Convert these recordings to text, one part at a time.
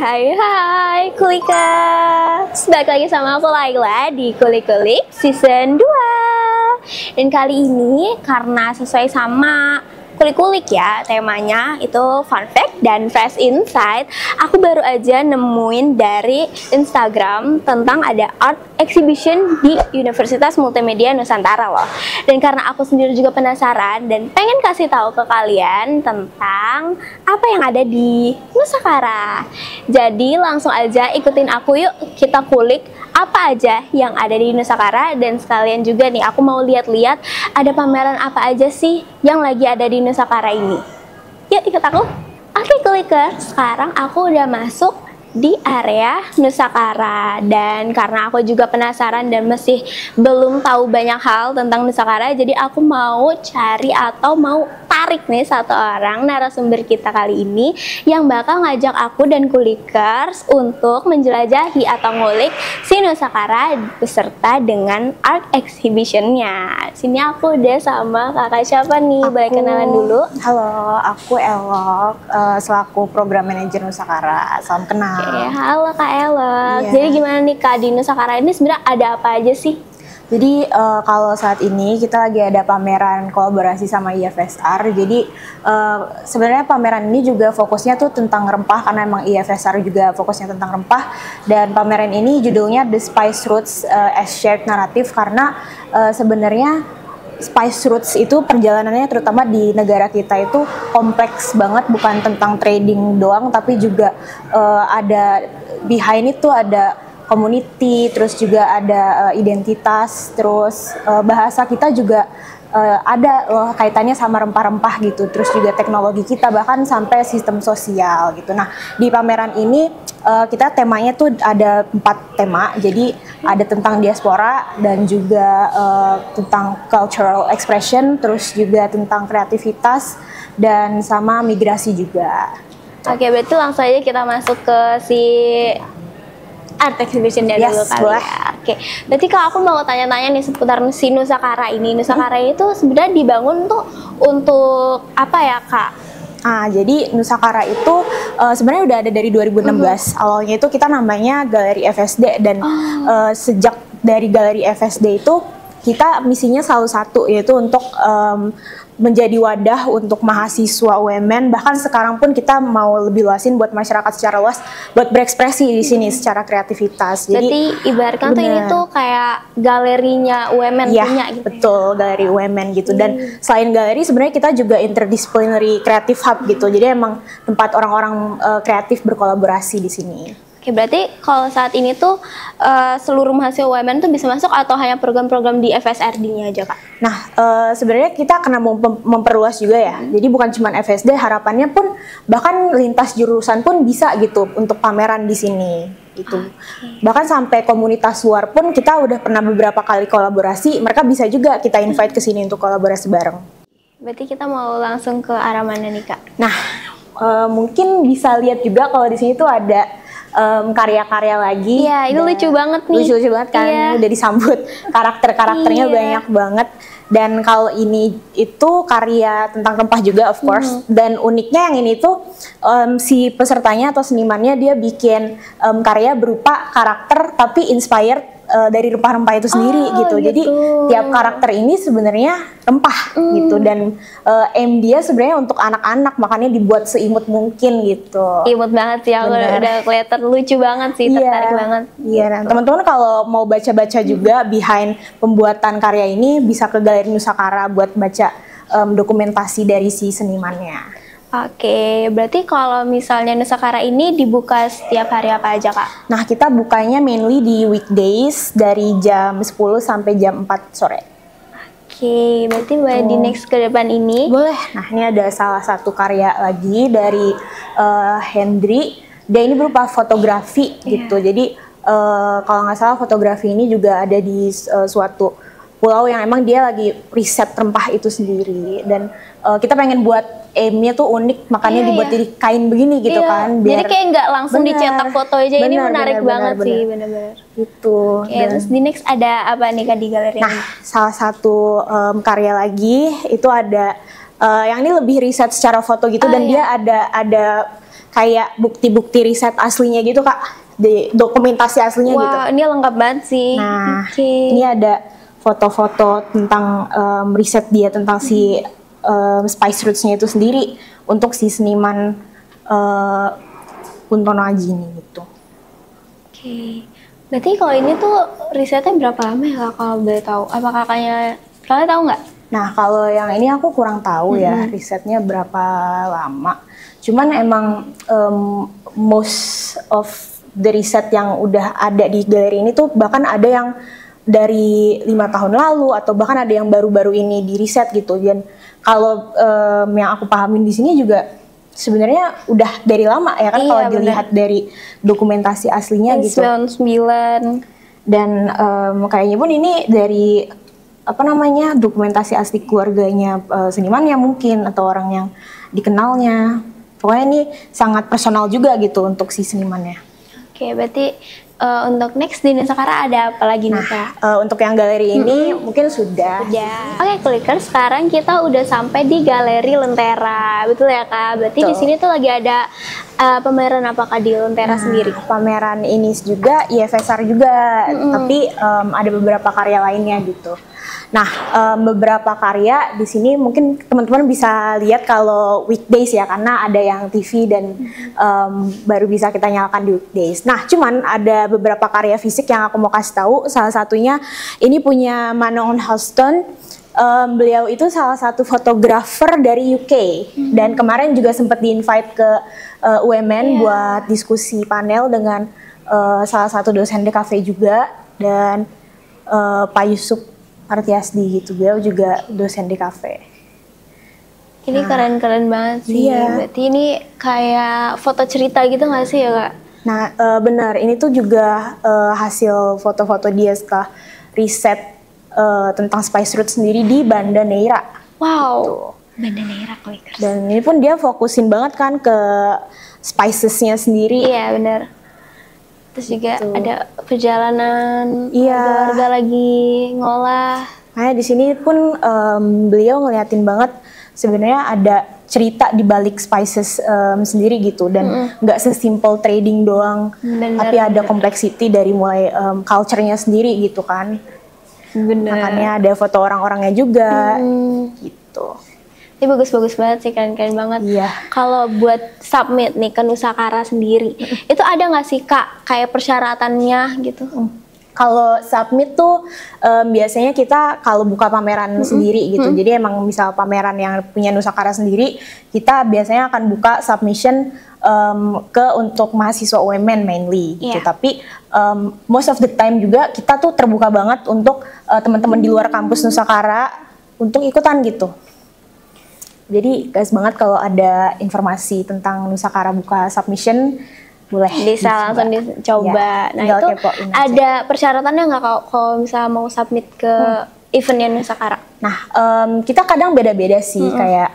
Hai Kulikers, balik lagi sama aku Laila di Kulik-Kulik Season 2. Dan kali ini karena sesuai sama kulik-kulik ya, temanya itu fun fact dan fresh insight. Aku baru aja nemuin dari Instagram tentang ada art exhibition di Universitas Multimedia Nusantara loh. Dan karena aku sendiri juga penasaran dan pengen kasih tahu ke kalian tentang apa yang ada di Nusakara. Jadi langsung aja ikutin aku yuk, kita kulik apa aja yang ada di Nusakara. Dan sekalian juga nih aku mau lihat-lihat ada pameran apa aja sih yang lagi ada di Nusakara ini. Yuk ikut aku. Oke Kulikers, sekarang aku udah masuk di area Nusakara. Dan karena aku juga penasaran dan masih belum tahu banyak hal tentang Nusakara, jadi aku mau cari atau mau tarik nih satu orang narasumber kita kali ini yang bakal ngajak aku dan Kulikers untuk menjelajahi atau ngulik si Nusakara beserta dengan art exhibitionnya. Sini aku udah sama kakak siapa nih? Boleh kenalan dulu? Halo, aku Elok, selaku program manajer Nusakara. Salam kenal. Oke, halo Kak Elok. Iya. Jadi gimana nih Kak, di Nusakara ini sebenarnya ada apa aja sih? Jadi kalau saat ini kita lagi ada pameran kolaborasi sama IFSR. Jadi sebenarnya pameran ini juga fokusnya tuh tentang rempah karena emang IFSR juga fokusnya tentang rempah. Dan pameran ini judulnya The Spice Routes as Shared Narrative karena sebenarnya Spice Routes itu perjalanannya terutama di negara kita itu kompleks banget, bukan tentang trading doang tapi juga ada behind itu ada community, terus juga ada identitas, terus bahasa kita juga ada loh kaitannya sama rempah-rempah gitu, terus juga teknologi kita bahkan sampai sistem sosial gitu. Nah di pameran ini kita temanya tuh ada 4 tema, jadi ada tentang diaspora dan juga tentang cultural expression, terus juga tentang kreativitas dan sama migrasi juga. Oke, berarti langsung aja kita masuk ke si art exhibition dari dulu kali boleh. ya. Oke, berarti kalau aku mau tanya-tanya nih seputar si Nusakara ini. Nusakara itu sebenarnya dibangun tuh untuk apa ya Kak? Jadi Nusakara itu sebenarnya udah ada dari 2016. Awalnya itu kita namanya Galeri FSD dan sejak dari Galeri FSD itu kita misinya selalu satu, yaitu untuk menjadi wadah untuk mahasiswa UMN. Bahkan sekarang pun kita mau lebih luasin buat masyarakat secara luas buat berekspresi di sini secara kreativitas. Jadi ibaratkan tuh ini tuh kayak galerinya UMN ya, punya gitu. Betul, galeri UMN gitu. Dan selain galeri sebenarnya kita juga interdisciplinary creative hub gitu. Jadi emang tempat orang-orang kreatif berkolaborasi di sini. Oke, berarti kalau saat ini tuh seluruh mahasiswa UMN tuh bisa masuk atau hanya program-program di FSRD-nya aja Kak? Nah, sebenarnya kita karena mau memperluas juga ya. Jadi bukan cuma FSD, harapannya pun bahkan lintas jurusan pun bisa gitu untuk pameran di sini gitu. Bahkan sampai komunitas luar pun kita udah pernah beberapa kali kolaborasi, mereka bisa juga kita invite ke sini untuk kolaborasi bareng. Berarti kita mau langsung ke arah mana nih Kak? Nah, mungkin bisa lihat juga kalau di sini tuh ada karya-karya lagi. Iya, itu lucu banget nih. Lucu banget kan, udah disambut karakter-karakternya banyak banget. Dan kalau ini itu karya tentang rempah juga of course. Dan uniknya yang ini tuh si pesertanya atau senimannya dia bikin karya berupa karakter tapi inspired dari rempah-rempah itu sendiri gitu. Jadi tiap karakter ini sebenarnya rempah gitu, dan aim dia sebenarnya untuk anak-anak, makanya dibuat seimut mungkin gitu. Imut banget sih, aku udah kelihatan lucu banget sih, tertarik banget. Iya, nah teman-teman kalau mau baca-baca juga behind pembuatan karya ini bisa ke Galeri Nusakara buat baca dokumentasi dari si senimannya. Oke, berarti kalau misalnya Nusakara ini dibuka setiap hari apa aja Kak? Nah kita bukanya mainly di weekdays dari jam 10 sampai jam 4 sore. Oke, berarti boleh di next ke depan ini? Boleh. Nah ini ada salah satu karya lagi dari Hendry. Dia ini berupa fotografi gitu. Jadi kalau nggak salah fotografi ini juga ada di suatu pulau yang emang dia lagi riset rempah itu sendiri. Dan kita pengen buat aimnya tuh unik, makanya dibuat jadi kain begini gitu kan. Biar jadi kayak nggak langsung dicetak foto aja, ini menarik banget sih, bener-bener. Gitu. Oke, terus di next ada apa nih Kak di galeri ini? Nah, salah satu karya lagi itu ada yang ini lebih riset secara foto gitu, dan dia ada kayak bukti-bukti riset aslinya gitu Kak, dokumentasi aslinya gitu. Wah, ini lengkap banget sih. Nah, ini ada foto-foto tentang riset dia tentang si spice roots-nya itu sendiri untuk si seniman Kuntono Aji ini gitu. Oke. Berarti kalau ini tuh risetnya berapa lama ya Kak, kalau boleh tahu? Apa kakaknya tahu nggak? Nah, kalau yang ini aku kurang tahu ya risetnya berapa lama. Cuman emang most of the riset yang udah ada di galeri ini tuh bahkan ada yang dari 5 tahun lalu atau bahkan ada yang baru-baru ini di riset gitu. Dan kalau yang aku pahamin di sini juga sebenarnya udah dari lama ya kan, kalau dilihat dari dokumentasi aslinya gitu. 99. Dan kayaknya pun ini dari dokumentasi asli keluarganya senimannya mungkin atau orang yang dikenalnya. Pokoknya ini sangat personal juga gitu untuk si senimannya. Oke, berarti untuk next di Nusakara ada apa lagi nih Kak? Untuk yang galeri ini mungkin sudah. Oke, Kliker, sekarang kita udah sampai di Galeri Lentera, betul ya Kak? Berarti di sini tuh lagi ada pameran apakah di Lentera sendiri? Pameran ini juga IFSR juga, tapi ada beberapa karya lainnya gitu. Nah, beberapa karya di sini mungkin teman-teman bisa lihat kalau weekdays ya, karena ada yang TV dan baru bisa kita nyalakan di weekdays. Nah, cuman ada beberapa karya fisik yang aku mau kasih tahu. Salah satunya ini punya Manon Halston. Beliau itu salah satu fotografer dari UK dan kemarin juga sempat di-invite ke UMN buat diskusi panel dengan salah satu dosen DKV juga dan Pak Yusuf Artiasdi gitu, beliau juga dosen di kafe. Ini keren-keren banget sih. Iya. Berarti ini kayak foto cerita gitu nggak sih ya Kak? Nah benar, ini tuh juga hasil foto-foto dia setelah riset tentang spice root sendiri di Banda Neira. Wow. Gitu. Banda Neira Klikers. Dan ini pun dia fokusin banget kan ke spicesnya sendiri. Iya benar. Terus juga ada perjalanan warga lagi ngolah. Nah, di sini pun beliau ngeliatin banget sebenarnya ada cerita di balik spices sendiri gitu dan nggak sesimpel trading doang, tapi ada complexity dari mulai culture-nya sendiri gitu kan. Makanya ada foto orang-orangnya juga gitu. Ini bagus-bagus banget sih, keren-keren banget. Iya. Kalau buat submit nih ke Nusakara sendiri, itu ada nggak sih Kak kayak persyaratannya gitu? Kalau submit tuh biasanya kita kalau buka pameran sendiri gitu. Jadi emang misal pameran yang punya Nusakara sendiri, kita biasanya akan buka submission untuk mahasiswa UMN mainly gitu. Tapi most of the time juga kita tuh terbuka banget untuk teman-teman di luar kampus Nusakara untuk ikutan gitu. Jadi guys banget kalau ada informasi tentang Nusakara buka submission boleh bisa langsung dicoba. Nah itu ada persyaratannya nggak kalau misalnya mau submit ke eventnya Nusakara? Nah kita kadang beda-beda sih kayak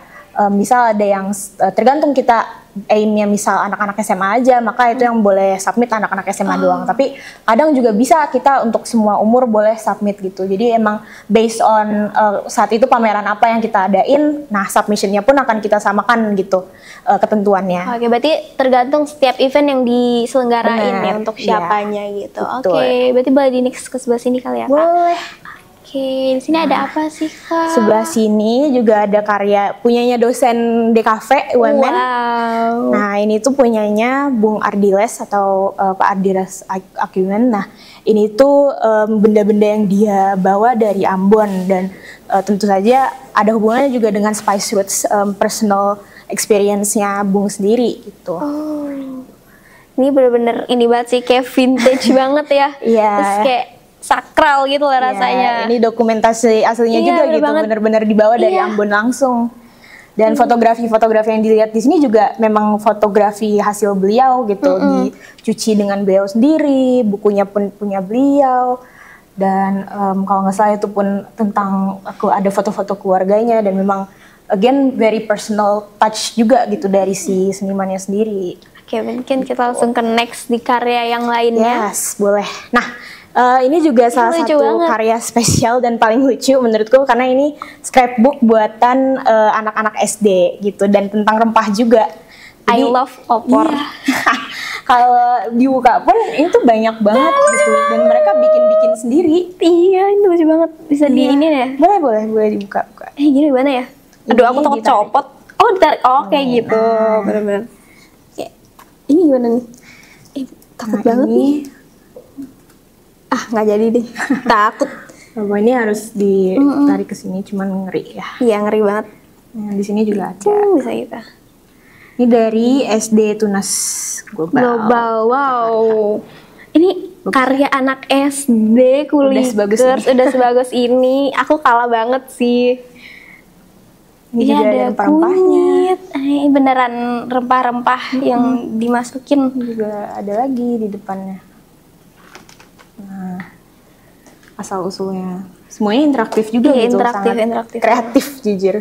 misal ada yang tergantung kita aimnya misal anak-anak SMA aja, maka itu yang boleh submit anak-anak SMA doang. Tapi kadang juga bisa kita untuk semua umur boleh submit gitu. Jadi emang based on saat itu pameran apa yang kita adain, nah submissionnya pun akan kita samakan gitu ketentuannya. Oke, berarti tergantung setiap event yang diselenggarain ya untuk siapanya gitu. Oke, berarti boleh di next ke sebelah sini kali ya Kak? Boleh. Oke, di sini ada apa sih Kak? Sebelah sini juga ada karya punyanya dosen DKV UMN. Wow. Nah ini tuh punyanya Bung Ardiles atau Pak Ardiles Akumen. Nah ini tuh benda-benda yang dia bawa dari Ambon dan tentu saja ada hubungannya juga dengan Spice Roots personal experience-nya Bung sendiri gitu. Oh. Ini bener-bener ini banget sih, kayak vintage banget ya. Iya. Terus kayak sakral gitu lah rasanya. Ini dokumentasi aslinya juga gitu, bener-bener dibawa dari Ambon langsung. Dan fotografi-fotografi yang dilihat di sini juga memang fotografi hasil beliau gitu, dicuci dengan beliau sendiri, bukunya pun punya beliau. Dan kalau nggak salah itu pun tentang ada foto-foto keluarganya dan memang again very personal touch juga gitu dari si senimannya sendiri. Oke, mungkin kita langsung ke next di karya yang lainnya. Yes, boleh. Nah, ini juga salah satu karya spesial dan paling lucu menurutku karena ini scrapbook buatan anak-anak SD gitu dan tentang rempah juga. I love opor. Iya. Kalau dibuka pun itu banyak banget gitu. Dan mereka bikin sendiri. Iya, ini lucu banget. Bisa di ini ya? Boleh dibuka-buka. Gini gimana ya? Aduh, aku takut ditarik. copot. Oh, ditarik. Oh, kayak gitu. Bener-bener. Kayak, ini gimana nih? Takut banget ini, nih. Ah, nggak jadi deh. Takut. Kalau ini harus ditarik ke sini, cuman ngeri ya. Iya, ngeri banget. Nah, di sini juga ada. Bisa gitu. Ini dari SD Tunas Global. Wow. Ini karya anak SD Kulikers udah sebagus ini. Aku kalah banget sih. Ini juga ada rempah-rempahnya. Ini beneran rempah-rempah yang dimasukin. Juga ada lagi di depannya. Nah, asal-usulnya. Semuanya interaktif juga Iya, gitu. interaktif. Kreatif jujur.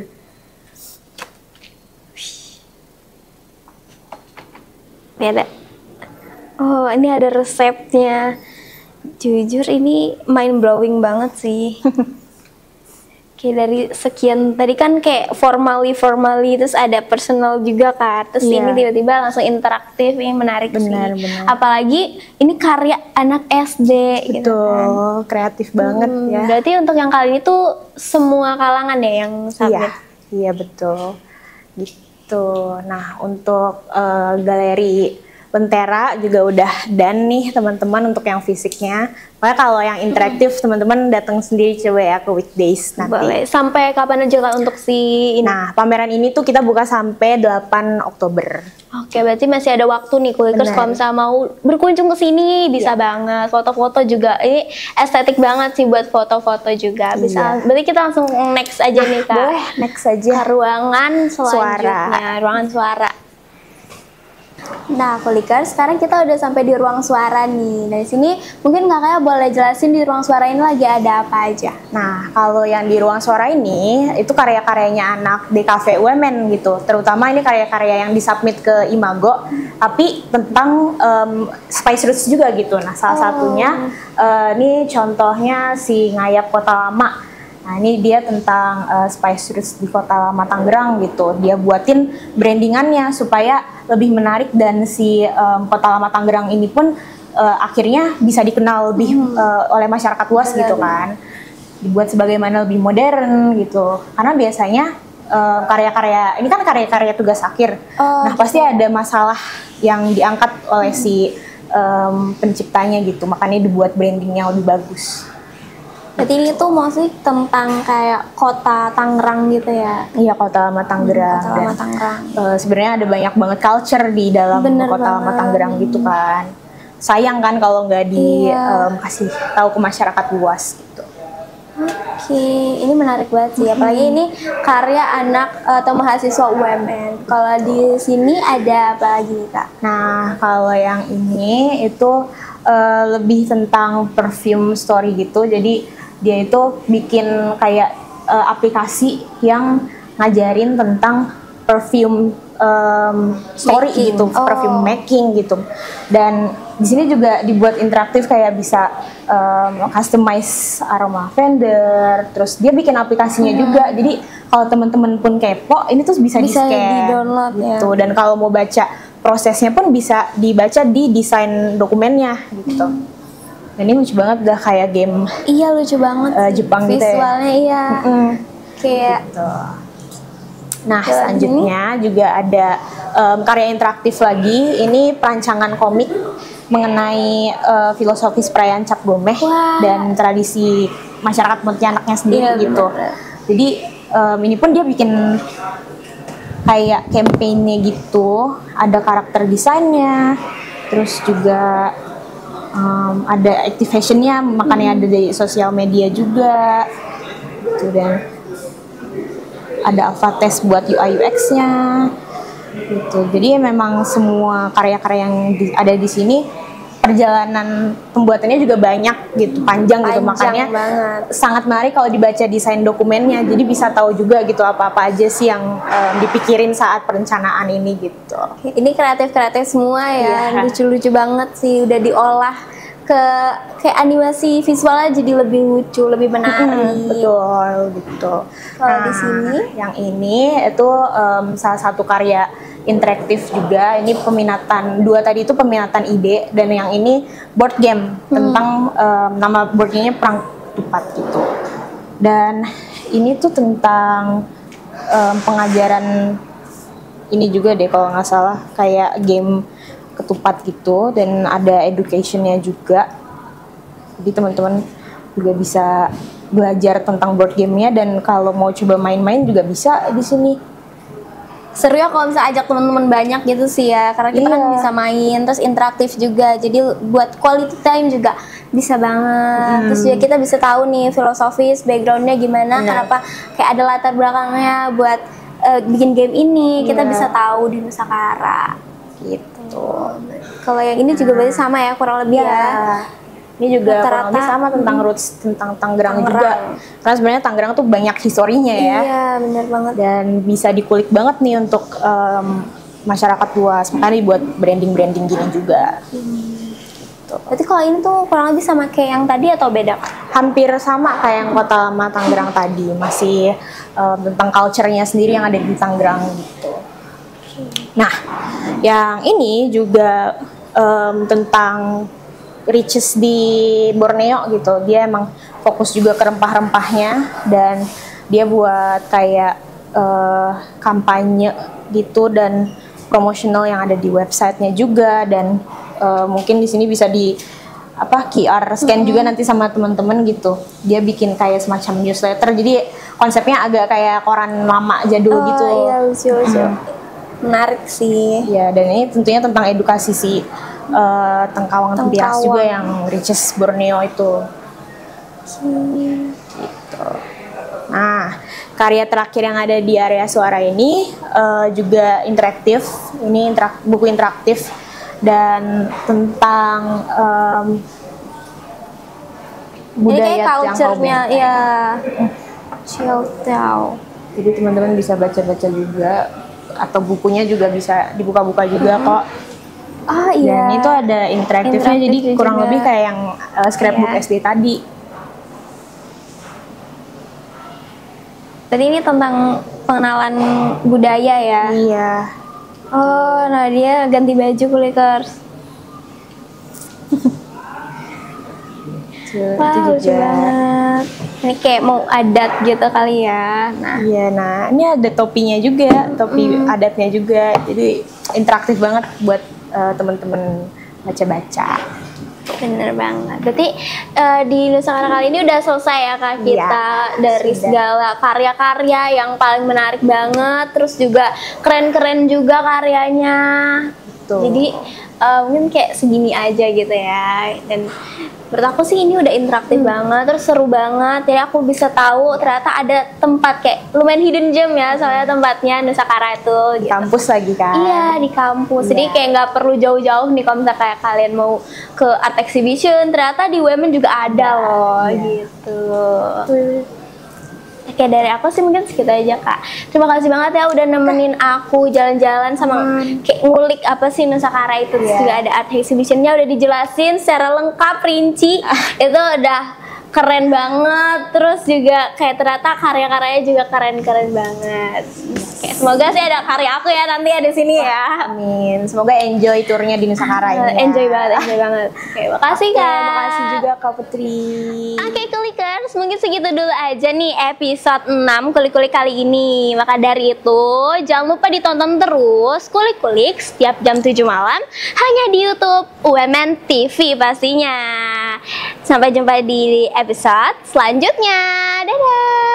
Ini ada. Oh, ini ada resepnya. Jujur ini mind blowing banget sih. Kayak dari sekian tadi kan kayak formally terus ada personal juga kan. Terus ini tiba-tiba langsung interaktif, ini menarik sih. Benar. Apalagi ini karya anak SD gitu kan. Kreatif banget ya. Berarti untuk yang kali ini tuh semua kalangan ya yang submit. Iya betul. Gitu. Nah, untuk galeri Lentera juga udah done nih teman-teman untuk yang fisiknya. Makanya kalau yang interaktif teman-teman datang sendiri coba ya ke weekdays nanti. Boleh. Sampai kapan aja Kak untuk si ini? Nah, pameran ini tuh kita buka sampai 8 Oktober. Oke, berarti masih ada waktu nih Kulikers kalau misalnya mau berkunjung ke sini bisa banget. Foto-foto juga ini estetik banget sih buat foto-foto juga. Bisa. Berarti kita langsung next aja nih Kak. Boleh, next aja. Ke ruangan selanjutnya, ruangan suara. Nah, Kulikers, sekarang kita udah sampai di ruang suara nih. Dari sini mungkin kakaknya boleh jelasin di ruang suara ini lagi ada apa aja. Nah, kalau yang di ruang suara ini itu karya-karyanya anak DKV UMN gitu. Terutama ini karya-karya yang disubmit ke Imago, tapi tentang Spice Roots juga gitu. Nah, salah satunya ini contohnya si Ngayap Kota Lama. Nah, ini dia tentang Spice Roots di Kota Lama Tangerang gitu. Dia buatin brandingannya supaya lebih menarik dan si Kota Lama Tangerang ini pun akhirnya bisa dikenal lebih oleh masyarakat luas gitu kan. Dibuat sebagaimana lebih modern gitu. Karena biasanya karya-karya ini kan karya-karya tugas akhir. Nah, pasti ada masalah yang diangkat oleh si penciptanya gitu. Makanya dibuat brandingnya lebih bagus. Berarti ini tuh mostly tentang kayak kota Tangerang gitu ya? Iya, Kota Lama Tangerang. Kota Lama Tangerang. Sebenarnya ada banyak banget culture di dalam Kota Lama Tangerang gitu kan. Sayang kan kalau nggak dikasih tahu ke masyarakat luas gitu. Oke, ini menarik banget sih. Apalagi ini karya anak atau mahasiswa UMN. Kalau di sini ada apa lagi nih Kak? Nah, kalau yang ini itu lebih tentang perfume story gitu. Jadi dia itu bikin kayak aplikasi yang ngajarin tentang perfume story gitu, perfume making gitu. Dan di sini juga dibuat interaktif kayak bisa customize aroma lavender. Terus dia bikin aplikasinya juga. Jadi kalau teman-teman pun kepo, ini tuh bisa di-scan di-download gitu. Dan kalau mau baca prosesnya pun bisa dibaca di desain dokumennya gitu. Dan ini lucu banget, udah kayak game. Iya, lucu banget. Jepang gitu ya. Visualnya iya. Kayak gitu. Nah, selanjutnya juga ada karya interaktif lagi. Ini perancangan komik mengenai filosofis perayaan Cap Gomeh dan tradisi masyarakat Pontianaknya sendiri gitu. Jadi ini pun dia bikin kayak campaign-nya gitu, ada karakter desainnya, terus juga ada activation-nya, makanya ada di sosial media juga gitu. Dan ada alpha test buat UI UX-nya gitu. Jadi memang semua karya-karya yang ada di sini perjalanan pembuatannya juga banyak gitu, panjang gitu, makanya sangat menarik kalau dibaca desain dokumennya. Jadi bisa tahu juga gitu apa-apa aja sih yang dipikirin saat perencanaan ini gitu. Ini kreatif-kreatif semua ya, lucu-lucu banget sih, udah diolah ke kayak animasi visualnya jadi lebih lucu, lebih menarik. Betul gitu. Kalau di sini yang ini itu salah satu karya interaktif juga. Ini peminatan, dua tadi itu peminatan ide, dan yang ini board game tentang nama board game-nya Perang Ketupat gitu. Dan ini tuh tentang pengajaran ini juga deh kalau nggak salah, kayak game ketupat gitu, dan ada education-nya juga. Jadi teman-teman juga bisa belajar tentang board game-nya, dan kalau mau coba main-main juga bisa di sini. Seru ya kalau misalnya ajak teman-teman banyak gitu sih ya, karena kita kan bisa main, terus interaktif juga, jadi buat quality time juga bisa banget. Terus juga kita bisa tahu nih filosofis, backgroundnya gimana, kenapa kayak ada latar belakangnya buat bikin game ini, kita bisa tahu di Nusakara gitu. Kalau yang ini juga berarti sama ya, kurang lebih ya. Ini juga kurang lebih sama tentang roots, tentang Tangerang juga. Karena sebenarnya Tangerang tuh banyak historinya ya. Iya, benar banget. Dan bisa dikulik banget nih untuk masyarakat luas. Makanya dibuat branding-branding gini juga. Gitu. Berarti kalau ini tuh kurang lebih sama kayak yang tadi atau beda? Hampir sama kayak yang Kota Lama Tangerang tadi. Masih tentang culture-nya sendiri yang ada di Tangerang gitu. Nah, yang ini juga tentang riches di Borneo gitu. Dia emang fokus juga ke rempah-rempahnya, dan dia buat kayak kampanye gitu dan promotional yang ada di websitenya juga. Dan mungkin di sini bisa di QR scan juga nanti sama teman-teman gitu. Dia bikin kayak semacam newsletter, jadi konsepnya agak kayak koran lama jadul gitu. Iya, lucu-lucu. Menarik sih. Ya, dan ini tentunya tentang edukasi sih. Tengkawang Tempias juga yang riches Borneo itu. Gitu. Nah, karya terakhir yang ada di area suara ini juga interaktif. Ini buku interaktif dan tentang budaya culture-nya ya. Chiltau. Jadi teman-teman bisa baca-baca juga, atau bukunya juga bisa dibuka-buka juga kok. Oh iya. Dan itu ada interaktifnya, jadi kurang lebih kayak yang scrapbook SD tadi. Tadi ini tentang pengenalan budaya ya? Iya. Oh, nah dia ganti baju Kulikers. Wah, itu lucu juga. banget. Ini kayak mau adat gitu kali ya. Nah, iya, nah ini ada topinya juga, topi adatnya juga. Jadi interaktif banget buat teman-teman baca-baca. Bener banget. Berarti di Nusakara kali ini udah selesai ya Kak kita dari segala karya-karya yang paling menarik banget, terus juga keren-keren juga karyanya. Betul. Jadi mungkin kayak segini aja gitu ya. Dan menurut aku sih ini udah interaktif banget, terus seru banget. Jadi aku bisa tahu ternyata ada tempat kayak lumayan hidden gem ya, soalnya tempatnya Nusakara itu. Di kampus lagi kan? Iya, di kampus. Jadi kayak nggak perlu jauh-jauh nih kalau misalnya kayak kalian mau ke art exhibition, ternyata di UMN juga ada loh gitu. Oke, dari aku sih mungkin segitu aja Kak. Terima kasih banget ya udah nemenin aku jalan-jalan sama kayak ngulik apa sih Nusakara itu. Terus juga ada art exhibitionnya udah dijelasin secara lengkap, rinci. Itu udah keren banget. Terus juga kayak ternyata karya-karyanya juga keren-keren banget. Oke, semoga sih ada karya aku ya nanti ada di sini ya. Amin. Semoga enjoy turnya di Nusakara ini. Enjoy banget, enjoy banget. Oke, makasih Kak. Makasih juga Kak Putri. Oke, Kulikers, mungkin segitu dulu aja nih episode 6 Kulik-Kulik kali ini. Maka dari itu, jangan lupa ditonton terus Kulik-Kulik setiap jam 7 malam hanya di YouTube UMN TV pastinya. Sampai jumpa di episode selanjutnya. Dadah!